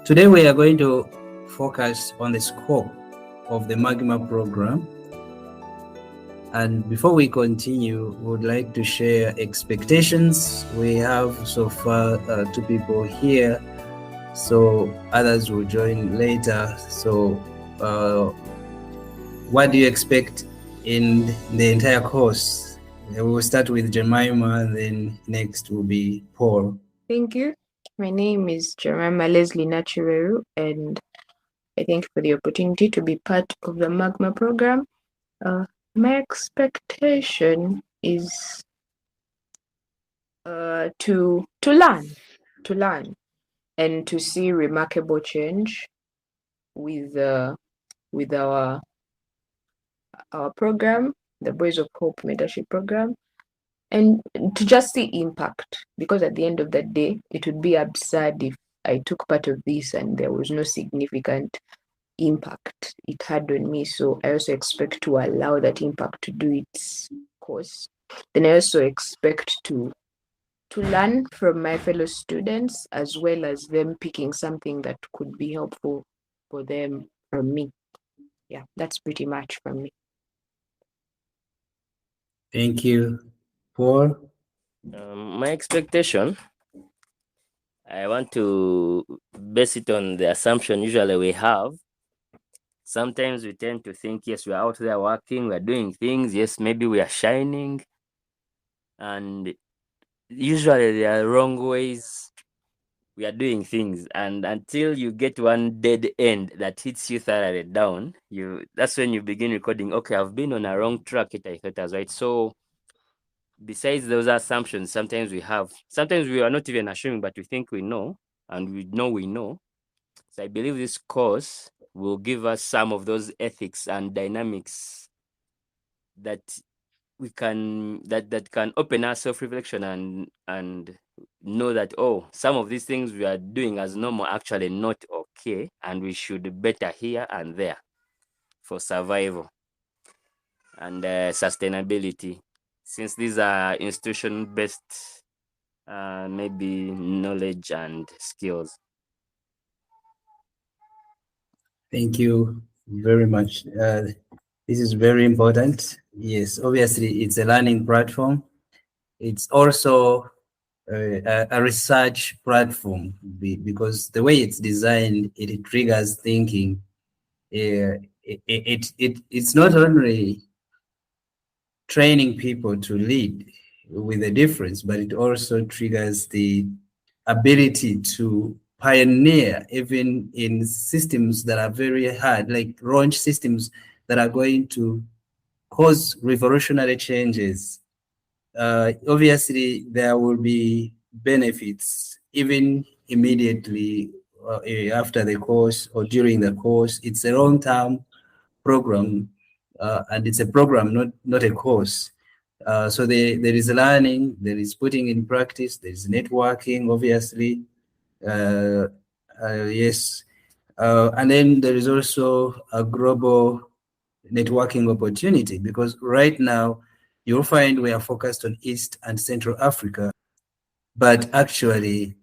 Today we are going to focus on the scope of the MAGMA program. And before we continue, we would like to share expectations. We have so far 2 people here, so others will join later. So what do you expect in the entire course? We will start with Jemima, and then next will be Paul. Thank you. My name is Jemima Leslie Nachireru, and I thank you for the opportunity to be part of the MAGMA program. My expectation is to learn, and to see remarkable change with our program, the Boys of Hope Mentorship Program, and to just see impact, because at the end of the day, it would be absurd if I took part of this and there was no significant impact it had on me. So I also expect to allow that impact to do its course. Then I also expect to learn from my fellow students, as well as them picking something that could be helpful for them from me. Yeah, that's pretty much from me. Thank you. Paul? My expectation, I want to base it on the assumption usually we have. Sometimes we tend to think, yes, we're out there working, we're doing things, yes, maybe we are shining. And usually there are wrong ways we are doing things. And until you get one dead end that hits you thoroughly down, that's when you begin recording, okay, I've been on a wrong track, I thought I was right. So besides those assumptions, sometimes we are not even assuming, but we think we know, and we know. So I believe this course will give us some of those ethics and dynamics that we can that can open our self-reflection and know that, oh, some of these things we are doing as normal actually not okay, and we should better here and there for survival and sustainability, since these are institution-based maybe knowledge and skills. Thank you very much. This is very important. Yes, obviously it's a learning platform. It's also a research platform, because the way it's designed, it triggers thinking. It's not only training people to lead with a difference, but it also triggers the ability to pioneer even in systems that are very hard, like launch systems that are going to cause revolutionary changes. Obviously, there will be benefits even immediately after the course or during the course. It's a long-term program, and it's a program, not a course. So there is learning, there is putting in practice, there is networking, obviously. Yes. And then there is also a global networking opportunity, because right now you'll find we are focused on East and Central Africa, but actually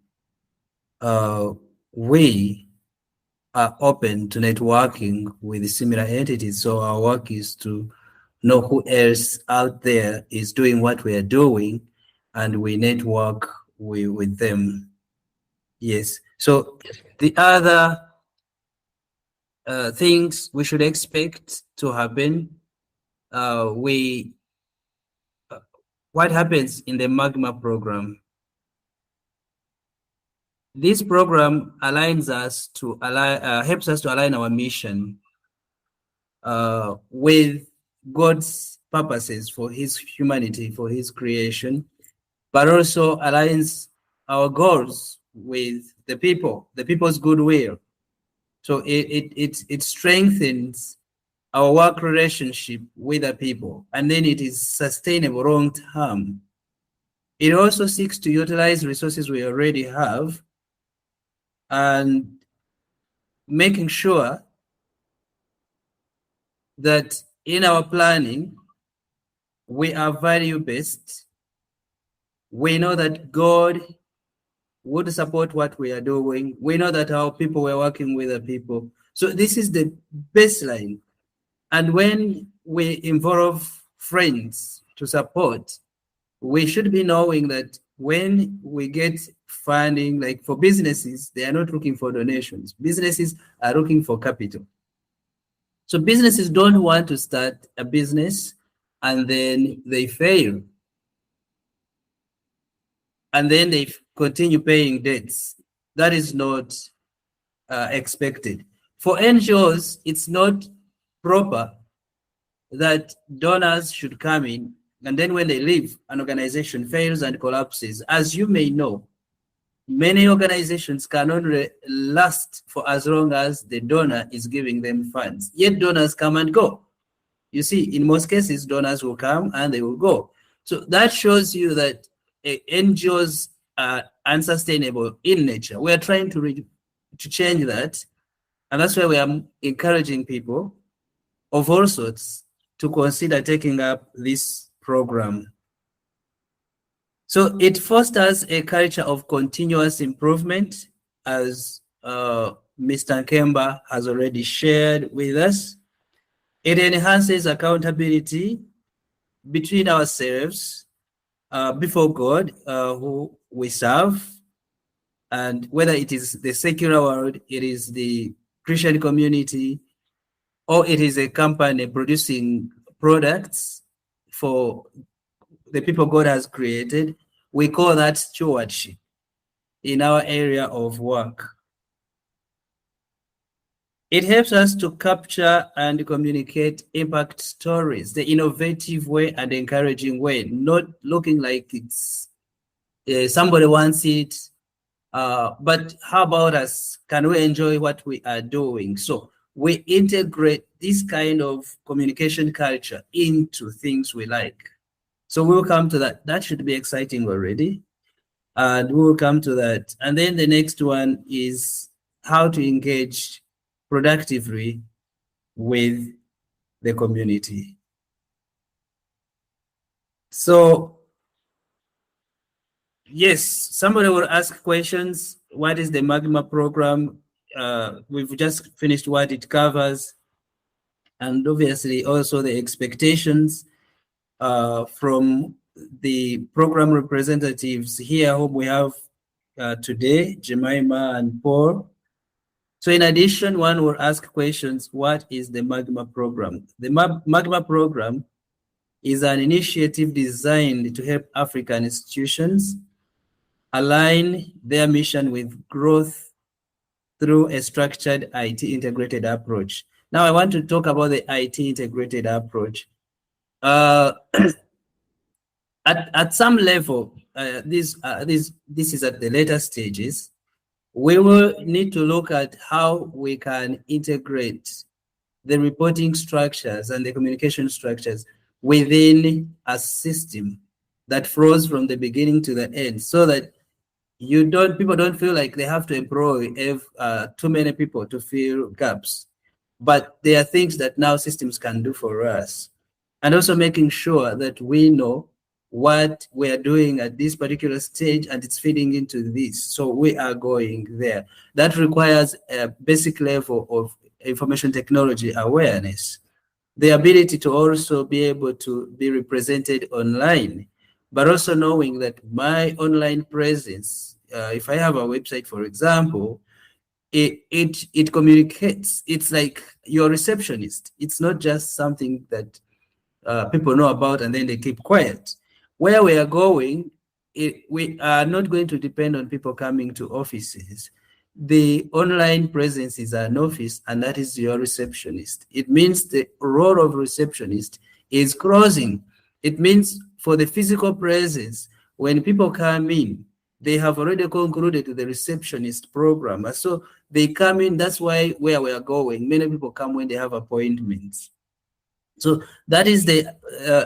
we are open to networking with similar entities. So our work is to know who else out there is doing what we are doing, and we network with them. Yes. So the other things we should expect to happen, what happens in the MAGMA program? This program aligns us to helps us to align our mission with God's purposes for His humanity, for His creation, but also aligns our goals with the people's goodwill. So it strengthens our work relationship with the people, and then it is sustainable long term. It also seeks to utilize resources we already have, and making sure that in our planning, we are value-based. We know that God would support what we are doing. We know that our people were working with the people. So this is the baseline. And when we involve friends to support, we should be knowing that when we get funding, like for businesses, they are not looking for donations. Businesses are looking for capital. So businesses don't want to start a business and then they fail. And then they continue paying debts. That is not expected. For NGOs, it's not proper that donors should come in, and then when they leave, an organization fails and collapses. As you may know, many organizations can only last for as long as the donor is giving them funds. Yet donors come and go. You see, in most cases, donors will come and they will go. So that shows you that NGOs are unsustainable in nature. We are trying to change that. And that's why we are encouraging people of all sorts to consider taking up this program. So it fosters a culture of continuous improvement, as Mr. Kemba has already shared with us. It enhances accountability between ourselves, before God, who we serve, and whether it is the secular world, it is the Christian community, or it is a company producing products for the people God has created. We call that stewardship in our area of work. It helps us to capture and communicate impact stories, the innovative way and encouraging way, not looking like it's somebody wants it, but how about us? Can we enjoy what we are doing? So we integrate this kind of communication culture into things we like. So we'll come to that. That should be exciting already. And we'll come to that. And then the next one is how to engage productively with the community. So, yes, somebody will ask questions. What is the MAGMA program? We've just finished what it covers. And obviously also the expectations from the program representatives here, whom we have today, Jemima and Paul. So in addition, one will ask questions, what is the MAGMA program? The MAGMA program is an initiative designed to help African institutions align their mission with growth through a structured IT integrated approach. Now I want to talk about the IT integrated approach. At some level, this is at the later stages. We will need to look at how we can integrate the reporting structures and the communication structures within a system that flows from the beginning to the end, so that people don't feel like they have to employ too many people to fill gaps. But there are things that now systems can do for us. And also making sure that we know what we are doing at this particular stage and it's feeding into this. So we are going there. That requires a basic level of information technology awareness. The ability to also be able to be represented online, but also knowing that my online presence, if I have a website, for example, it communicates. It's like your receptionist. It's not just something that people know about and then they keep quiet. Where we are going, we are not going to depend on people coming to offices. The online presence is an office, and that is your receptionist. It means the role of receptionist is crossing. It means for the physical presence, when people come in, they have already concluded the receptionist program. So they come in, that's why where we are going. Many people come when they have appointments. So that is the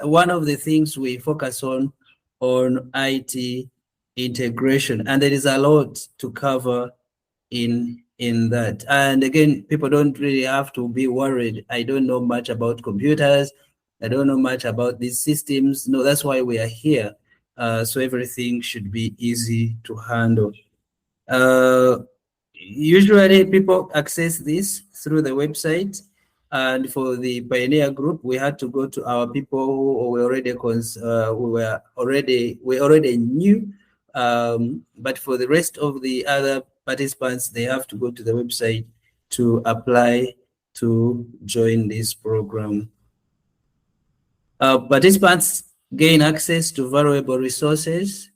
one of the things we focus on IT integration, and there is a lot to cover in that. And again, people don't really have to be worried. I don't know much about computers. I don't know much about these systems. No, that's why we are here. So everything should be easy to handle. Usually people access this through the website, and for the pioneer group, we had to go to our people who were already we already knew. But for the rest of the other participants, they have to go to the website to apply to join this program. Participants gain access to valuable resources,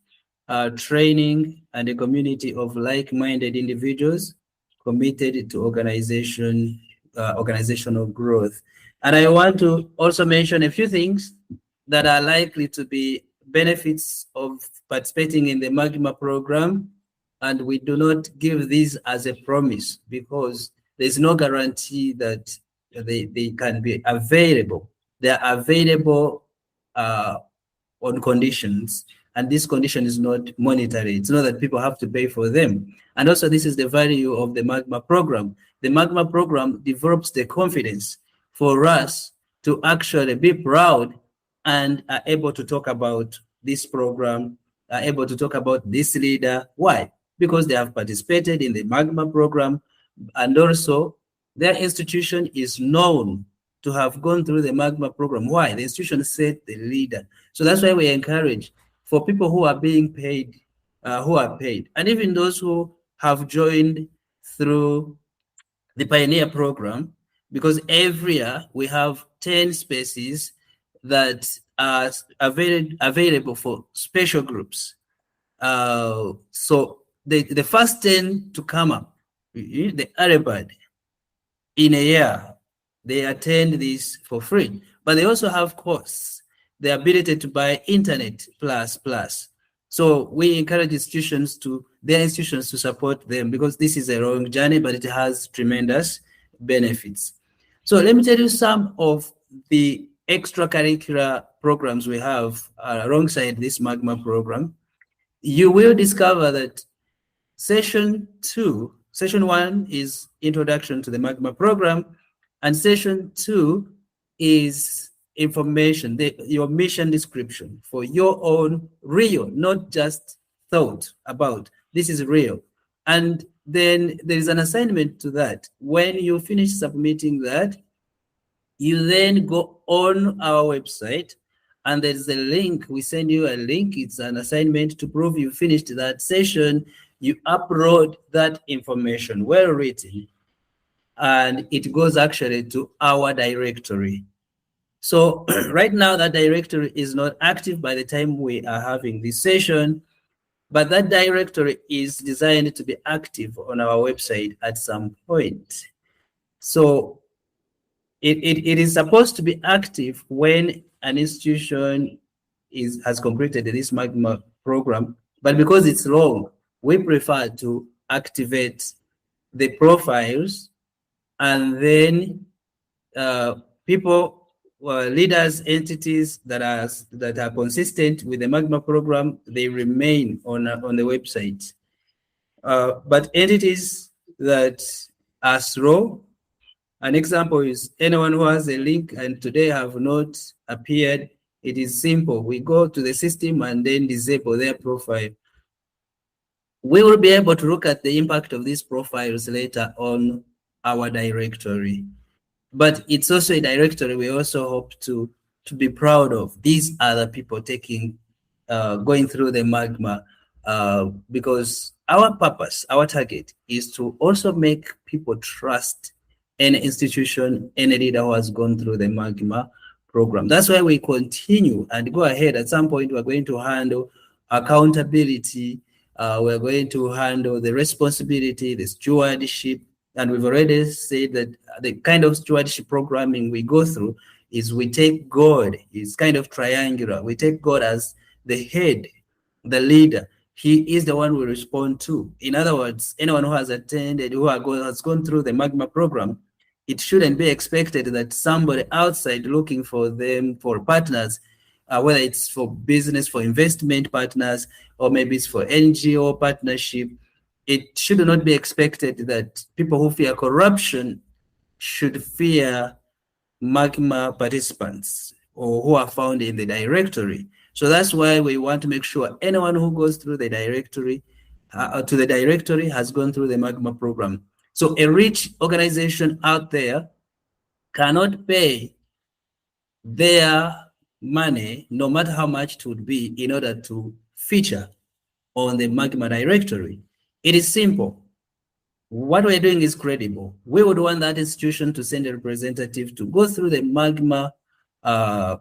training, and a community of like-minded individuals committed to organizational growth. And I want to also mention a few things that are likely to be benefits of participating in the MAGMA program. And we do not give these as a promise because there's no guarantee that they can be available. They are available on conditions, and this condition is not monetary. It's not that people have to pay for them. And also, this is the value of the MAGMA program. The MAGMA program develops the confidence for us to actually be proud and are able to talk about this program, are able to talk about this leader. Why? Because they have participated in the MAGMA program, and also their institution is known to have gone through the MAGMA program. Why? The institution set the leader. So that's why we encourage for people who are being paid, who are paid, and even those who have joined through the Pioneer program, because every year we have 10 spaces that are available for special groups. So the first 10 to come up, the Arabad, in a year, they attend this for free, but they also have costs, the ability to buy internet plus. So we encourage their institutions to support them, because this is a long journey, but it has tremendous benefits. So let me tell you some of the extracurricular programs we have alongside this MAGMA program. You will discover that session 1 is introduction to the MAGMA program, and session 2 is information, your mission description for your own real, not just thought about. This is real. And then there is an assignment to that. When you finish submitting that, you then go on our website, and there's a link. We send you a link. It's an assignment to prove you finished that session. You upload that information, well written, and it goes actually to our directory. So right now that directory is not active by the time we are having this session, but that directory is designed to be active on our website at some point. So it is supposed to be active when an institution has completed this MAGMA program, but because it's long, we prefer to activate the profiles, and then people, leaders, entities that are consistent with the MAGMA program, they remain on the website. But entities that are slow, an example is anyone who has a link and today have not appeared. It is simple. We go to the system and then disable their profile. We will be able to look at the impact of these profiles later on our directory. But it's also a directory we also hope to be proud of. These are the people going through the MAGMA, because our purpose, our target is to also make people trust any institution, any leader who has gone through the MAGMA program. That's why we continue and go ahead. At some point, we're going to handle accountability. We're going to handle the responsibility, the stewardship. And we've already said that the kind of stewardship programming we go through is we take God, it's kind of triangular. We take God as the head, the leader. He is the one we respond to. In other words, anyone who has attended, has gone through the MAGMA program, it shouldn't be expected that somebody outside looking for them, for partners, whether it's for business, for investment partners, or maybe it's for NGO partnership, it should not be expected that people who fear corruption should fear MAGMA participants or who are found in the directory. So that's why we want to make sure anyone who goes through the directory to the directory has gone through the MAGMA program. So a rich organization out there cannot pay their money, no matter how much it would be, in order to feature on the MAGMA directory. It is simple. What we're doing is credible. We would want that institution to send a representative to go through the MAGMA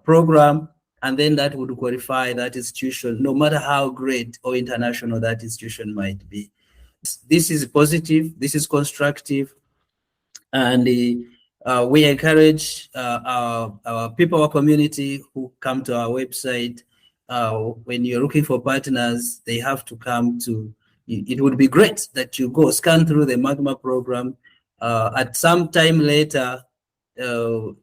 program, and then that would qualify that institution, no matter how great or international that institution might be. This is positive, this is constructive, and we encourage our people, our community who come to our website. When you're looking for partners, they have to come to, it would be great that you go scan through the MAGMA program. At some time later, the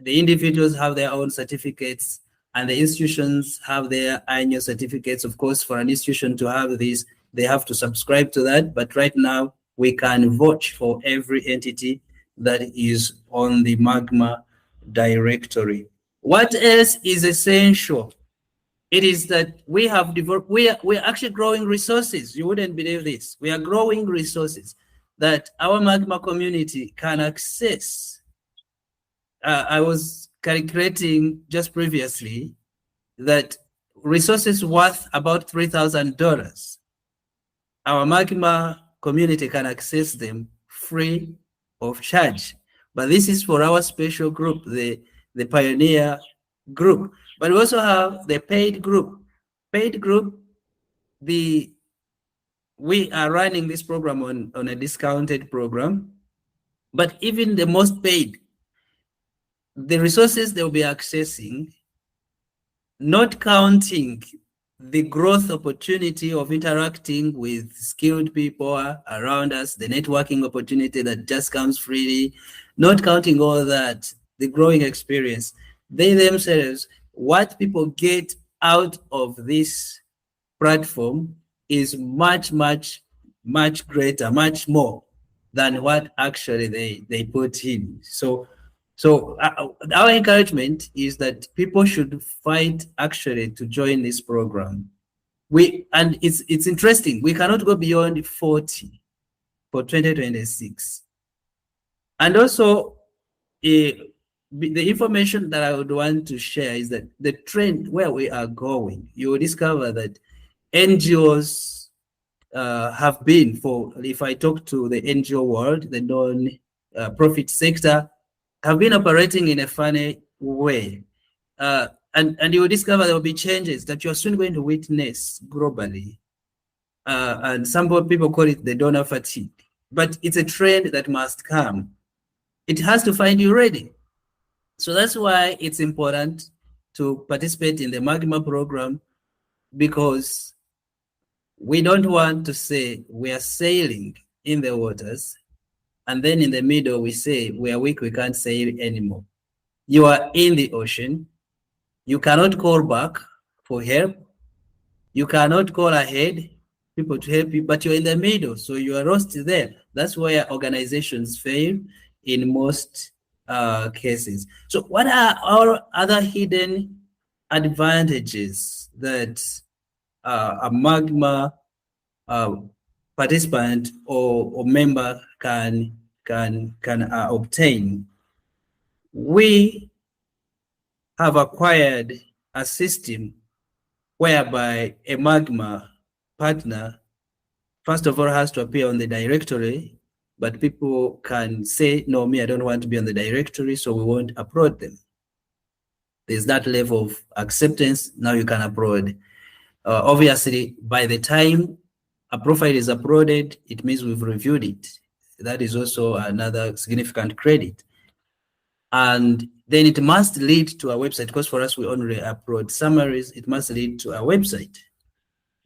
individuals have their own certificates and the institutions have their annual certificates. Of course, for an institution to have this, they have to subscribe to that. But right now, we can vouch for every entity that is on the MAGMA directory. What else is essential? It is that we have developed, we're actually growing resources. You wouldn't believe this. We are growing resources that our MAGMA community can access. I was calculating just previously that resources worth about $3,000, our MAGMA community can access them free of charge. But this is for our special group, the pioneer group. But we also have the paid group. Paid group, we are running this program on a discounted program. But even the most paid, the resources they'll be accessing, not counting the growth opportunity of interacting with skilled people around us, the networking opportunity that just comes freely, not counting all that, the growing experience, they themselves, what people get out of this platform is much, much, much greater, much more than what actually they put in. So our encouragement is that people should fight actually to join this program. And it's interesting, we cannot go beyond 40 for 2026. And also, the information that I would want to share is that the trend where we are going, you will discover that NGOs have been, if I talk to the NGO world, the non-profit sector, have been operating in a funny way. And you will discover there will be changes that you're soon going to witness globally. And some people call it the donor fatigue. But it's a trend that must come. It has to find you ready. So that's why it's important to participate in the MAGMA program, because we don't want to say we are sailing in the waters, and then in the middle we say we are weak, we can't sail anymore. You are in the ocean. You cannot call back for help. You cannot call ahead people to help you, but you're in the middle, so you are lost there. That's where organizations fail in most cases. So what are our other hidden advantages that a MAGMA participant or member can obtain? We have acquired a system whereby a MAGMA partner, first of all, has to appear on the directory, but people can say, no, me, I don't want to be on the directory, so we won't upload them. There's that level of acceptance. Now you can upload. Obviously, by the time a profile is uploaded, it means we've reviewed it. That is also another significant credit. And then it must lead to a website, because for us, we only upload summaries. It must lead to a website.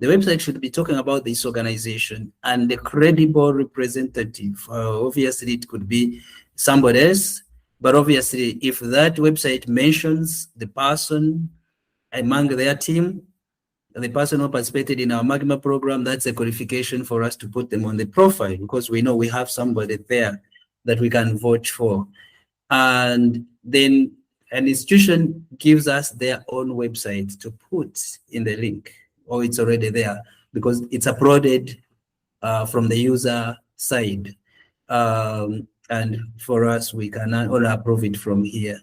The website should be talking about this organization and the credible representative. Obviously, it could be somebody else, but obviously, if that website mentions the person among their team, the person who participated in our MAGMA program, that's a qualification for us to put them on the profile, because we know we have somebody there that we can vouch for. And then an institution gives us their own website to put in the link, or it's already there because it's uploaded from the user side. And for us, we can only approve it from here.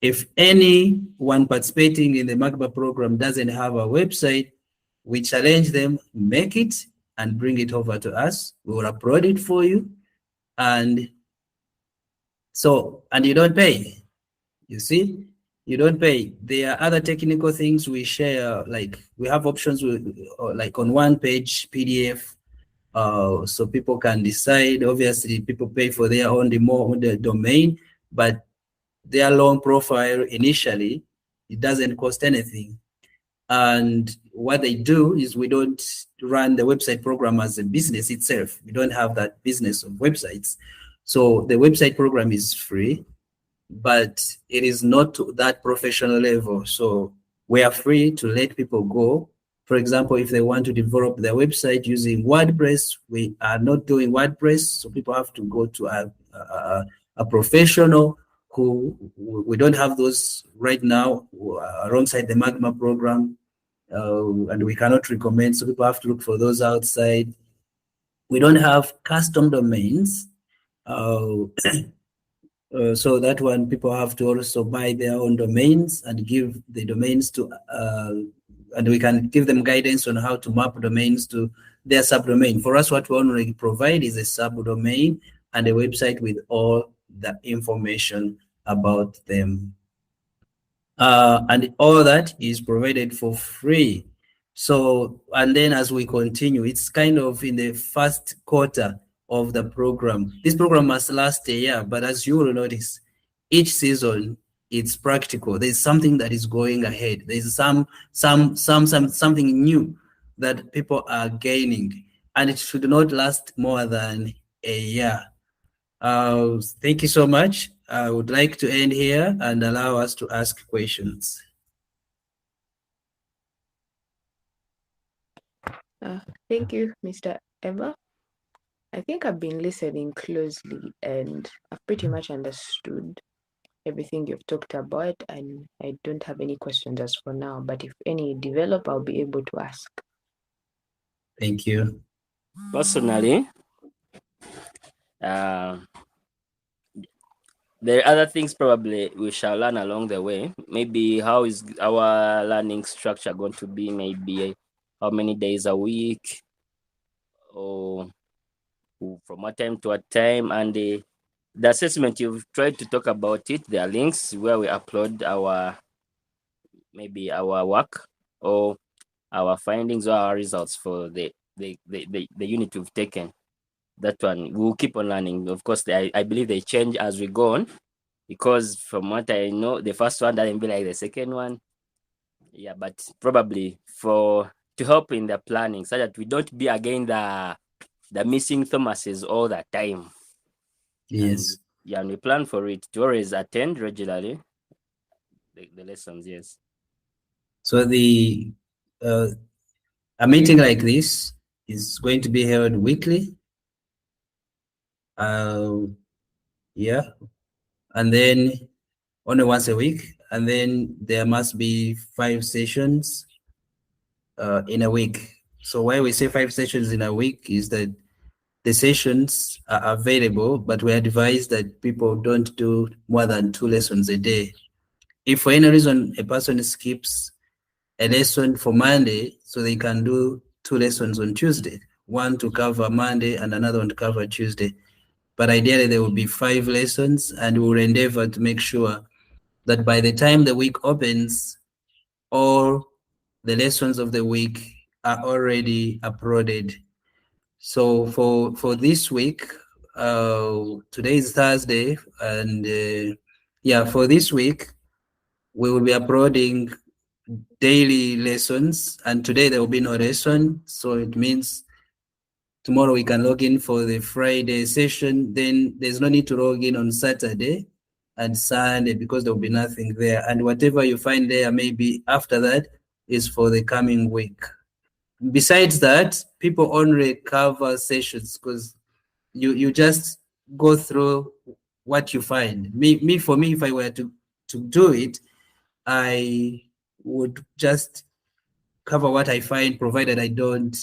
If anyone participating in the MAGMA program doesn't have a website, we challenge them, make it and bring it over to us. We will upload it for you. And you don't pay. You see, you don't pay. There are other technical things we share, like we have options like on one page PDF, so people can decide. Obviously, people pay for their own the domain, but their long profile initially, it doesn't cost anything. And what they do is we don't run the website program as a business itself. We don't have that business of websites. So the website program is free, but it is not to that professional level. So we are free to let people go. For example, if they want to develop their website using WordPress, we are not doing WordPress. So people have to go to a professional who we don't have those right now alongside the MAGMA program. And we cannot recommend, so people have to look for those outside. We don't have custom domains. So that one, people have to also buy their own domains and give the domains to, and we can give them guidance on how to map domains to their subdomain. For us, what we only provide is a subdomain and a website with all the information about them. And all that is provided for free. So, and then as we continue, it's kind of in the first quarter of the program. This program must last a year, but as you will notice, each season it's practical. There's something that is going ahead. There's something new that people are gaining, and it should not last more than a year. Thank you so much. I would like to end here and allow us to ask questions. Thank you, Mr. Emma. I think I've been listening closely and I've pretty much understood everything you've talked about, and I don't have any questions as for now, but if any develop, I'll be able to ask. Thank you. Personally, there are other things probably we shall learn along the way. Maybe how is our learning structure going to be? Maybe how many days a week, or from what time to what time, and the assessment you've tried to talk about it. There are links where we upload our work or our findings or our results for the unit we've taken. That one we'll keep on learning. Of course, I believe they change as we go on, because from what I know, the first one doesn't be like the second one. Yeah, but probably to help in the planning so that we don't be again the missing Thomases all the time. Yes. And we plan for it to always attend regularly the lessons. Yes. So a meeting like this is going to be held weekly. Yeah, and then only once a week, and then there must be 5 sessions in a week. So why we say 5 sessions in a week is that the sessions are available, but we advise that people don't do more than 2 lessons a day. If for any reason a person skips a lesson for Monday, so they can do 2 lessons on Tuesday, one to cover Monday and another one to cover Tuesday. But ideally there will be 5 lessons, and we will endeavor to make sure that by the time the week opens, all the lessons of the week are already uploaded. So for this week, today is Thursday, and for this week, we will be uploading daily lessons, and today there will be no lesson. So it means tomorrow we can log in for the Friday session. Then there's no need to log in on Saturday and Sunday because there will be nothing there. And whatever you find there, maybe after that, is for the coming week. Besides that, people only cover sessions because you just go through what you find. For me, if I were to do it, I would just cover what I find, provided I don't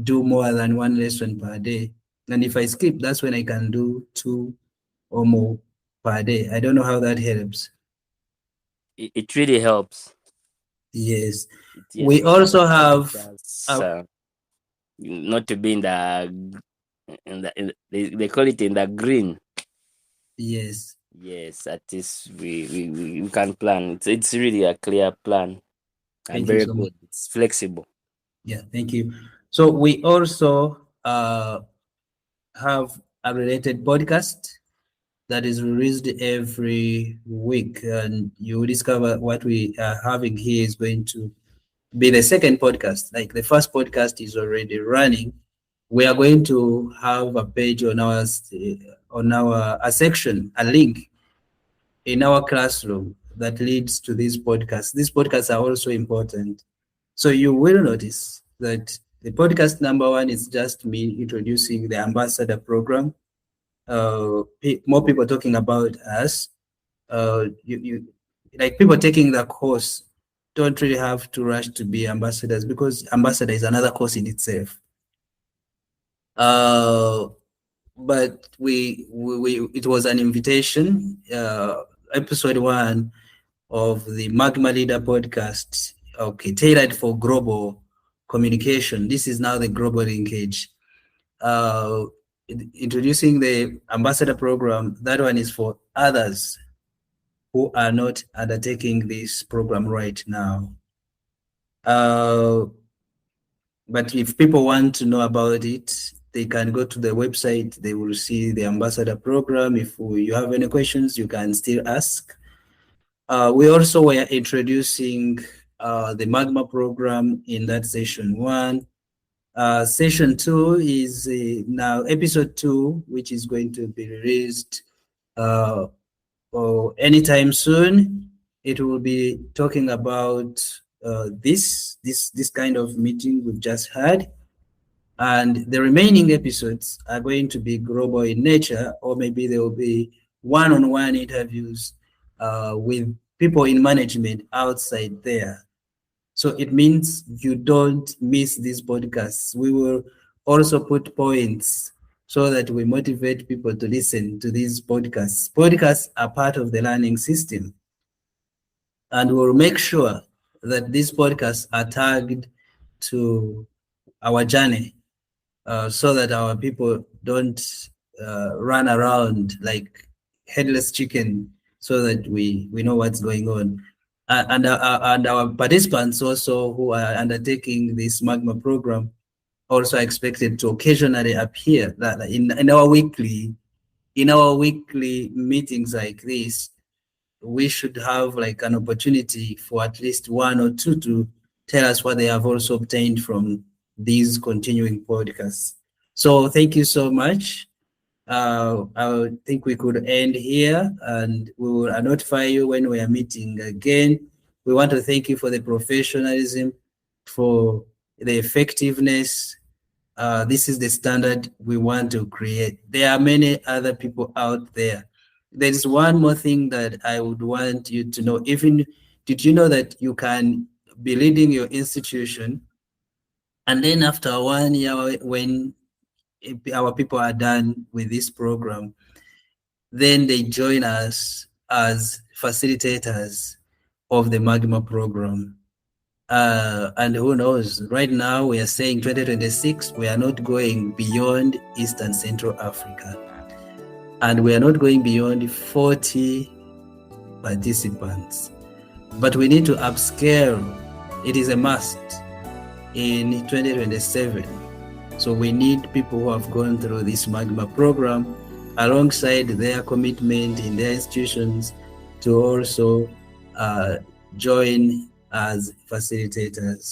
do more than one lesson per day. And if I skip, that's when I can do 2 or more per day. I don't know how that helps. It really helps. Yes. Yes, We also have not to be in the they call it in the green. yes. Yes, at least we can plan. It's really a clear plan and Thank you very so good. much. It's flexible. Yeah, thank you. So we also have a related podcast that is released every week, and you will discover what we are having here is going to be the second podcast. Like the first podcast is already running. We are going to have a page on our a section, a link in our classroom that leads to these podcasts. These podcasts are also important. So you will notice that the podcast number 1 is just me introducing the ambassador program. More people talking about us. You like people taking the course don't really have to rush to be ambassadors, because ambassador is another course in itself. But we it was an invitation. Episode 1 of the MAGMA Leader podcast, okay, tailored for global communication. This is now the global linkage. Introducing the ambassador program, that one is for others who are not undertaking this program right now. But if people want to know about it, they can go to the website. They will see the ambassador program. If you have any questions, you can still ask. We also were introducing the MAGMA program in that session 1. Session 2 is now episode 2, which is going to be released anytime soon. It will be talking about this kind of meeting we've just had. And the remaining episodes are going to be global in nature, or maybe there will be one-on-one interviews with people in management outside there. So it means you don't miss these podcasts. We will also put points so that we motivate people to listen to these podcasts. Podcasts are part of the learning system. And we'll make sure that these podcasts are tagged to our journey, so that our people don't run around like headless chicken, so that we know what's going on. And our participants also who are undertaking this MAGMA program also expected to occasionally appear in our weekly meetings like this. We should have like an opportunity for at least 1 or 2 to tell us what they have also obtained from these continuing podcasts. So thank you so much. I think we could end here, and we will notify you when we are meeting again. We want to thank you for the professionalism, for the effectiveness. This is the standard we want to create. There are many other people out there. There is one more thing that I would want you to know. Did you know that you can be leading your institution, and then after 1 year, when our people are done with this program, then they join us as facilitators of the MAGMA program. And who knows, right now we are saying 2026, we are not going beyond East and Central Africa. And we are not going beyond 40 participants. But we need to upscale. It is a must in 2027. So we need people who have gone through this MAGMA program alongside their commitment in their institutions to also join as facilitators.